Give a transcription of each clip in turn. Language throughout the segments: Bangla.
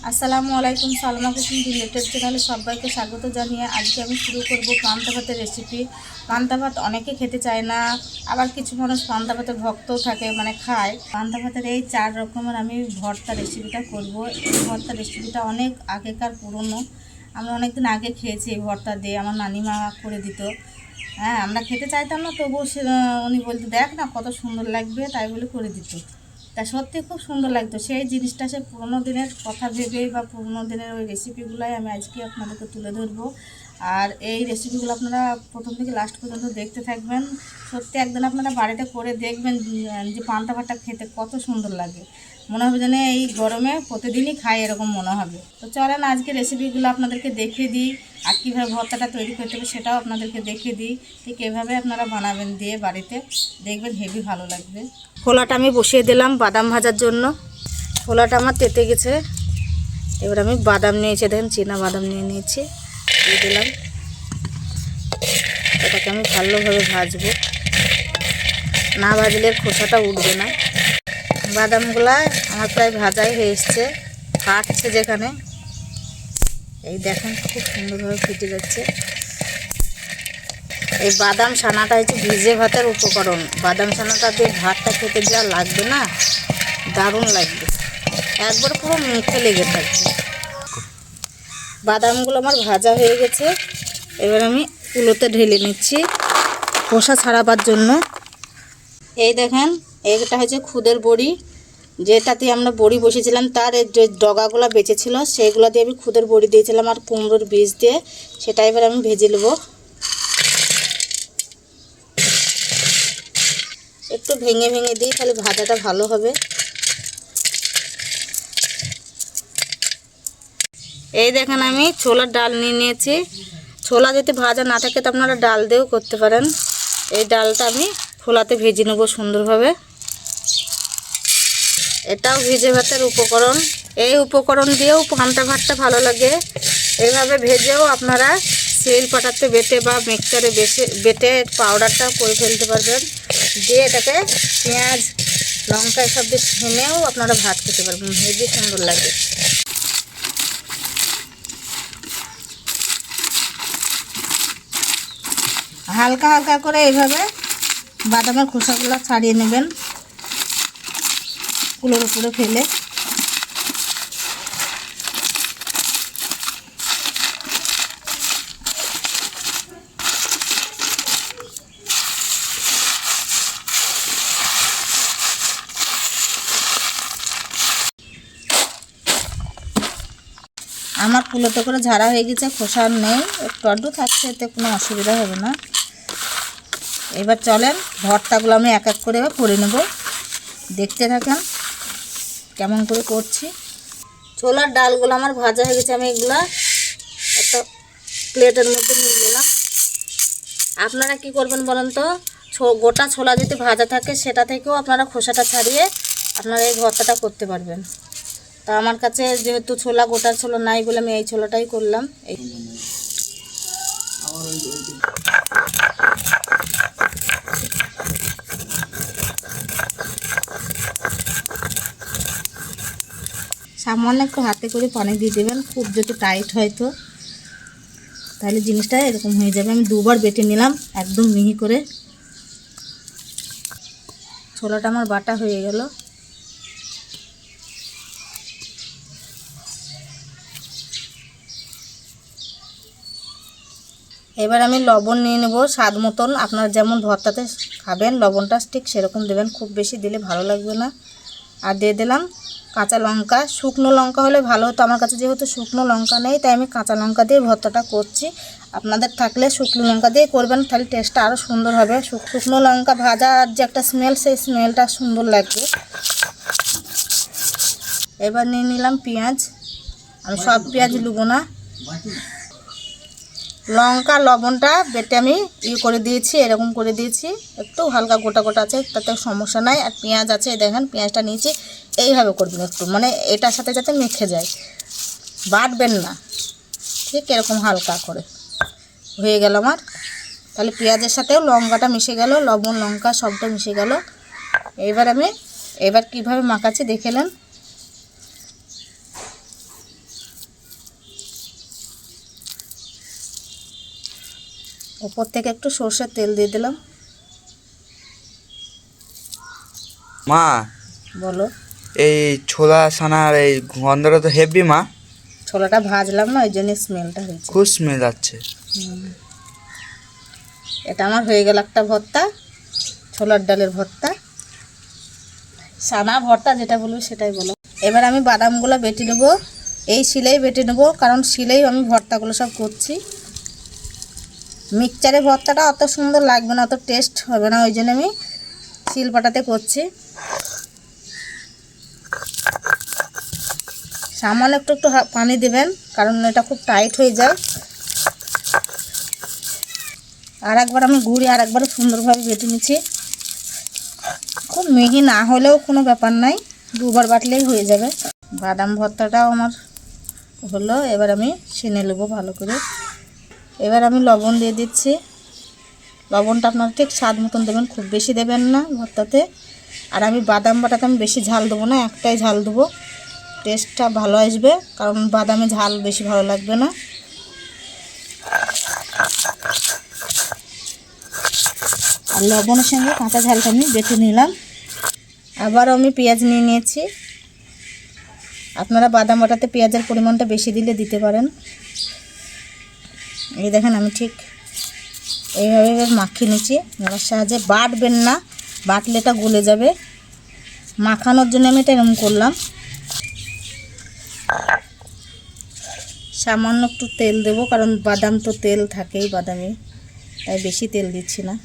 আসসালামু আলাইকুম। সালমা কুকিং রিলেটেড চ্যানেলে সবাইকে স্বাগত জানিয়ে আজকে আমি শুরু করব পান্তা ভাতের রেসিপি। পান্তা ভাত অনেকে খেতে চায় না, আবার কিছু মানুষ পান্তা ভাতের ভক্তও থাকে, মানে খায়। পান্তা ভাতের এই 4 রকমের আমি ভর্তা রেসিপিটা করব। এই ভর্তা রেসিপিটা অনেক আগেকার পুরনো, আমরা অনেক দিন আগে খেয়েছি। এই ভর্তা দিয়ে আমার নানিমা করে দিত। হ্যাঁ, আমরা খেতে চাইতাম না, তবুও উনি বলতে দেখ না কত সুন্দর লাগবে, তাই বলে করে দিত। তা সত্যি খুব সুন্দর লাগতো সেই জিনিসটা। সে পুরোনো দিনের কথা ভেবে বা পুরোনো দিনের ওই রেসিপিগুলোই আমি আজকে আপনাদেরকে তুলে ধরবো। আর এই রেসিপিগুলো আপনারা প্রথম থেকে লাস্ট পর্যন্ত দেখতে থাকবেন। সত্যি একদিন আপনারা বাড়িতে করে দেখবেন যে পান্তা ভাতটা খেতে কত সুন্দর লাগে। মনে হবে যেন এই গরমে প্রতিদিনই খাই, এরকম মনে হবে। তো চলেন আজকে রেসিপিগুলো আপনাদেরকে দেখিয়ে দিই, আর কীভাবে ভর্তাটা তৈরি করতে হবে সেটাও আপনাদেরকে দেখিয়ে দিই। ঠিক এভাবে আপনারা বানাবেন দিয়ে বাড়িতে, দেখবেন হেভি ভালো লাগবে। খোলাটা আমি বসিয়ে দিলাম বাদাম ভাজার জন্য। খোলাটা আমার তেতে গেছে। এবার আমি বাদাম নিয়েছি, দেখেন চীনা বাদাম নিয়ে নিয়েছি, দিয়ে দিলাম। এটাকে আমি ভালোভাবে ভাজবো, না ভাজলে খোসাটা উঠবে না। বাদামগুলা আমার প্রায় ভাজাই হয়ে এসছে, ফাটছে যেখানে, এই দেখেন খুব সুন্দরভাবে ফুটে যাচ্ছে। এই বাদাম ছানাটা হচ্ছে ভিজে ভাতের উপকরণ। বাদাম ছানাটা দিয়ে ভাতটা খেতে যা লাগবে না, দারুণ লাগবে, একবার পুরো মুখে লেগে থাকবে। বাদামগুলো আমার ভাজা হয়ে গেছে, এবার আমি কুলোতে ঢেলে নিচ্ছি খোসা ছাড়াবার জন্য। এই দেখেন, এইটা হচ্ছে খুদের বড়ি, যেটাতে আমরা বড়ি বসিয়েছিলাম তার যে ডগাগুলো বেঁচেছিল সেগুলো দিয়ে আমি খুদের বড়ি দিয়েছিলাম, আর কুমড়োর বীজ দিয়ে। সেটা এবার আমি ভেজে নেব। একটু ভেঙে ভেঙে দিই, তাহলে ভাজাটা ভালো হবে। এই দেখেন আমি ছোলার ডাল নিয়ে নিয়েছি। ছোলা যদি ভাজা না থাকে তো আপনারা ডাল দিয়েও করতে পারেন। এই ডালটা আমি খোলাতে ভেজে নেব সুন্দরভাবে। এটাও ভিজে ভাতের উপকরণ। এই উপকরণ দিয়েও পান্তা ভাতটা ভালো লাগে। এইভাবে ভেজেও আপনারা শিল পাটাতে বেটে বা মিক্সচারে বেটে পাউডারটা করে ফেলতে পারবেন। দিয়ে এটাকে পেঁয়াজ লঙ্কা এসব দিয়ে ভেঙেও আপনারা ভাত খেতে পারবেন, হেবি সুন্দর লাগে। হালকা হালকা করে এইভাবে বাদামের খোসাগুলো ছাড়িয়ে নেবেন কুলোর উপরে ফেলে। আমার কুলোতে করে ঝাড়া হয়ে গেছে, খোসা নেই, একটু আড্ডু থাকছে, এতে কোনো অসুবিধা হবে না। এবার চলেন ভর্তাগুলো আমি এক এক করে করে নেব, দেখতে থাকেন কেমন করে করছি। ছোলার ডালগুলো আমার ভাজা হয়ে গেছে, আমি এগুলা একটা প্লেটের মধ্যে নিয়ে নিলাম। আপনারা কি করবেন বলেন তো, গোটা ছোলা যদি ভাজা থাকে সেটা থেকেও আপনারা খোসাটা ছাড়িয়ে আপনারা এই ভর্তাটা করতে পারবেন। তা আমার কাছে যেহেতু ছোলা গোটা ছোলা নাই বলে আমি এই ছোলাটাই করলাম। এই সামান্য একটু হাতে করে পানি দিয়ে দেবেন, খুব যদি টাইট হয় তো তাহলে জিনিসটা এরকম হয়ে যাবে। আমি দুবার বেটে নিলাম একদম মিহি করে। ছোলাটা আমার বাটা হয়ে গেল। এবার আমি লবণ নিয়ে নেব স্বাদ মতন। আপনারা যেমন ভর্তাতে খাবেন লবণটা ঠিক সেরকম দেবেন, খুব বেশি দিলে ভালো লাগবে না। আর দিয়ে দিলাম কাঁচা লঙ্কা। শুকনো লঙ্কা হলে ভালো হতো, আমার কাছে যেহেতু শুকনো লঙ্কা নেই তাই আমি কাঁচা লঙ্কা দিয়ে ভর্তাটা করছি। আপনাদের থাকলে শুকনো লঙ্কা দিয়ে করবেন, তাহলে টেস্টটা আরও সুন্দর হবে। শুকনো লঙ্কা ভাজার যে একটা স্মেল, সেই স্মেলটা সুন্দর লাগবে। এবার নিয়ে নিলাম পেঁয়াজ। আমি সব পেঁয়াজ নেব না। লঙ্কা লবণটা বেটে আমি করে দিয়েছি, এরকম করে দিয়েছি, একটু হালকা গোটা গোটা আছে, তাতে সমস্যা নাই। আর পেঁয়াজ আছে, দেখেন পেঁয়াজটা নিয়েছি, এইভাবে করবেন একটু, মানে এটার সাথে যাতে মেখে যায়, বাটবেন না, ঠিক এরকম হালকা করে হয়ে গেল আমার। তাহলে পেঁয়াজের সাথেও লঙ্কাটা মিশে গেল, লবণ লঙ্কা সবটা মিশে গেল। এবার কিভাবে মাখাচ্ছি দেখে নেন। উপর থেকে একটু সরষের তেল দিয়ে দিলাম। মা বলো। এই ছোলা ছানার এই গন্ধটা তো হেভি মা। ছোলাটা ভাজলাম না, ওই জন্য স্মেলটা হয়েছে, খুব স্মেল যাচ্ছে। এটা আমার হয়ে গেল একটা ভর্তা, ছোলার ডালের ভর্তা, ছানা ভর্তা যেটা বলবো সেটাই বলো। এবার আমি বাদামগুলো বেটে নেবো, এই শিলেই বেটে নেবো, কারণ শিলেই আমি ভর্তাগুলো সব করছি। মিক্সচারে ভর্তাটা অত সুন্দর লাগবে না, অত টেস্ট হবে না, ওই জন্য আমি শিলপাটাতে করছি। সামান্য একটু একটু পানি দেবেন, কারণ এটা খুব টাইট হয়ে যায়। আর একবার আমি ঘুরে আর একবার সুন্দরভাবে বেটে নিচ্ছি। খুব মিহি না হলেও কোনো ব্যাপার নাই, দুবার বাটলেই হয়ে যাবে। বাদাম ভর্তাটাও আমার হলো, এবার আমি ছেনে নেবো ভালো করে। এবার আমি লবণ দিয়ে দিচ্ছি। লবণটা আপনারা ঠিক স্বাদ মতন দেবেন, খুব বেশি দেবেন না ভর্তাতে। আর আমি বাদাম বাটাতে আমি বেশি ঝাল দেবো না, একটাই ঝাল দেবো, টেস্টটা ভালো আসবে, কারণ বাদামে ঝাল বেশি ভালো লাগবে না। আর লবণের সঙ্গে কাঁচা ঝালটা আমি বেটে নিলাম। আবার আমি পেঁয়াজ নিয়ে নিয়েছি। আপনারা বাদাম বাটাতে পেঁয়াজের পরিমাণটা বেশি দিলে দিতে পারেন। এই দেখেন আমি ঠিক এইভাবে মাখিয়ে নিচ্ছি, মশলার সাহায্যে। বাটবেন না, বাটলে এটা গলে যাবে। মাখানোর জন্য আমি এটা এরকম করলাম। সামান্য একটু তেল দেবো, কারণ বাদাম তো তেল থাকেই বাদামে, তাই বেশি তেল দিচ্ছি না।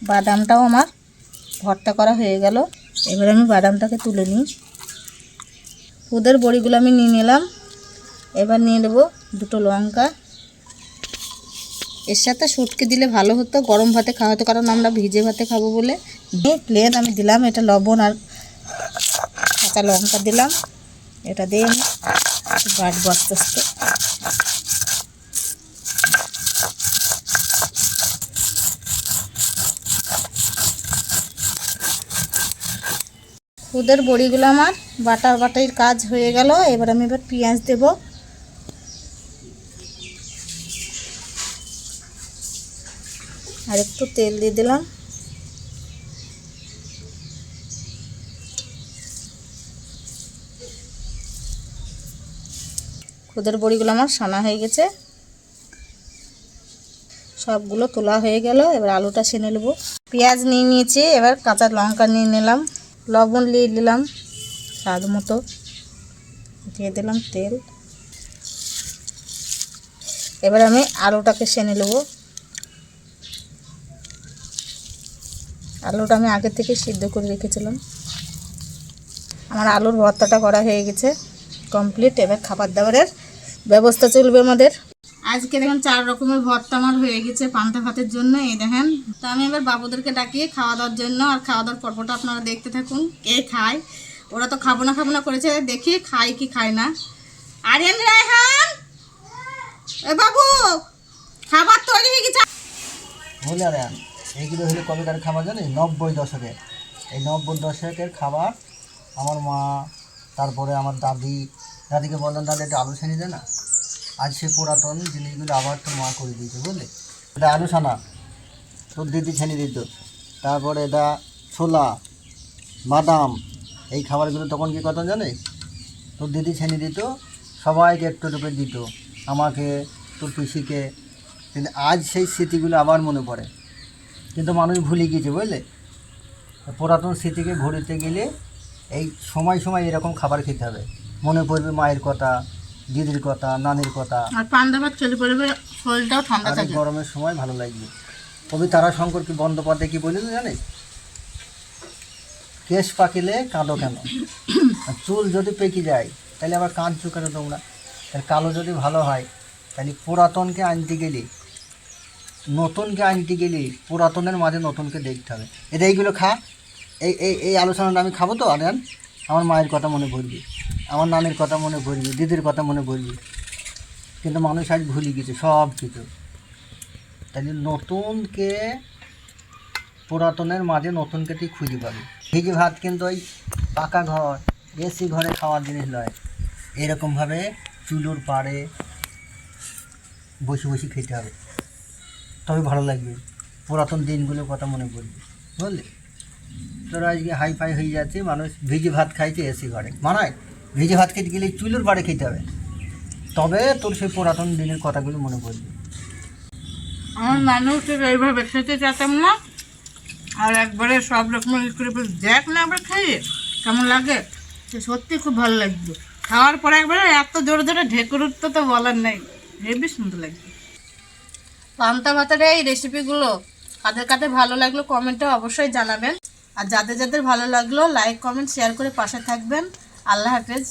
বাদামটাও আমার ভর্তা করা হয়ে গেল। এবার আমি বাদামটাকে তুলে নিই। খুদের বড়িগুলো আমি নিয়ে নিলাম। এবার নিয়ে নেবো দুটো লঙ্কা। এর সাথে শুটকি দিলে ভালো হতো, গরম ভাতে খাওয়া হতো, কারণ আমরা ভিজে ভাতে খাবো বলে। প্লেন আমি দিলাম, এটা লবণ আর কাঁচা লঙ্কা দিলাম। এটা দিয়ে আমি বাটবো আস্তে আস্তে। খুদের বড়িগুলো আমার বাটার কাজ হয়ে গেল। এবার আমি পেঁয়াজ দেব। আর একটু তেল দিয়ে দিলাম। খুদের বড়িগুলো আমার সানা হয়ে গেছে, সবগুলো তোলা হয়ে গেল। এবার আলুটা ছেনে নেব। পেঁয়াজ নিয়ে নিয়েছি, এবার কাঁচা লঙ্কা নিয়ে নিলাম, লবণ দিয়ে দিলাম স্বাদ মতো, দিয়ে দিলাম তেল। এবার আমি আলুটাকে ছেনে নেব। আলুটা আমি আগে থেকে সিদ্ধ করে রেখেছিলাম। আমার আলুর ভর্তাটা করা হয়ে গেছে, কমপ্লিট। এবার খাবার দাবারের ব্যবস্থা চলবে আমাদের। আজকে দেখেন 4 রকমের ভর্তা আমার হয়ে গেছে পান্তা ভাতের জন্য। এই দেখেন, তো আমি এবার বাবুদেরকে ডাকিয়ে খাওয়া দাওয়ার জন্য, আর খাওয়া দাওয়ার পর্বটা আপনারা দেখতে থাকুন। কে খায়, ওরা তো খাবো না করেছে, দেখি খায় কি খায় না। আরিয়ান, রায়হান, এ বাবু, খাবার তৈরি হয়ে গেছে। বলে আরিয়ান, এইগুলো হলো কবেকার খাবার জানিস? 90 দশকের। এই 90 দশকের খাবার আমার মা, তারপরে আমার দাদিকে বললাম দাদি একটা আলু ছানি দে না। আজ সে পুরাতন জিনিসগুলো আবার তোর মা করে দিয়েছে, বুঝলি? এটা আলু ছানা তোর দিদি ছানি দিত, তারপরে এটা ছোলা, বাদাম, এই খাবারগুলো তখন কী কথা জানিস? তোর দিদি ছানি দিত, সবাইকে একটু করে দিত, আমাকে, তোর পিসিকে। কিন্তু আজ সেই স্মৃতিগুলো আবার মনে পড়ে, কিন্তু মানুষ ভুলে গিয়েছে, বুঝলে? পুরাতন স্মৃতিকে ঘুরতে গেলে এই সময় সময় এরকম খাবার খেতে হবে। মনে পড়বে মায়ের কথা, দিদির কথা, নানির কথা। আর পান্তা ভাত চলে পড়বে, শরীরটাও ঠান্ডা আর থাকে। গরমের সময় ভালো লাগবে। কবি তারাশঙ্কর কি বন্দ্যোপাধ্যায় কি বলিল জানিস? কেশ পাকিলে কাঁদো কেন, আর চুল যদি পেকে যায় তাহলে আবার কাঁদছো কেন তোমরা? আর কালো যদি ভালো হয় তাহলে পুরাতনকে আনতে গেলে, নতুনকে আনতে গেলে পুরাতনের মাঝে নতুনকে দেখতে হবে। এটা এইগুলো খা, এই এই এই আলোচনাটা আমি খাবো তো আরিয়ান, আমার মায়ের কথা মনে পড়বি, আমার নানির কথা মনে পড়বি, দিদির কথা মনে পড়বি। কিন্তু মানুষ আজ ভুলে গেছে সব কিছু। তাহলে নতুনকে পুরাতনের মাঝে নতুনকে তুই খুঁজে পাবি। ভিজে ভাত কিন্তু ওই পাকা ঘর এসি ঘরে খাওয়ার জিনিস নয়, এরকমভাবে চুলোর পাড়ে বসে বসে খেতে হবে, তবে ভালো লাগবে। পুরাতন দিনগুলোর কথা মনে পড়বে, বুঝলি? তোরা আজকে হাই ফাই হয়ে যাচ্ছে, মানুষ ভিজে ভাত খাইছে এসি ঘরে, মানায়? ভিজে ভাত খেতে গেলে চুলোর পাড়ে খেতে হবে, তবে তোর সেই পুরাতন দিনের কথাগুলো মনে পড়বে। আমার মানুষের এইভাবে খেতে চাইতাম না, আর একবারে সব রকমের করে দেখ না একবার খাইয়ে কেমন লাগে, সে সত্যি খুব ভালো লাগবে। খাওয়ার পরে একবারে এত জোরে জোরে ঢেকুর উঠতো তো বলার নেই, হেবি সুন্দর লাগবে। পান্তা ভাতের এই রেসিপিগুলো কাদের কাদের ভালো লাগলো কমেন্টে অবশ্যই জানাবেন, আর যাদের যাদের ভালো লাগলো লাইক কমেন্ট শেয়ার করে পাশে থাকবেন। আল্লাহ হাফেজ।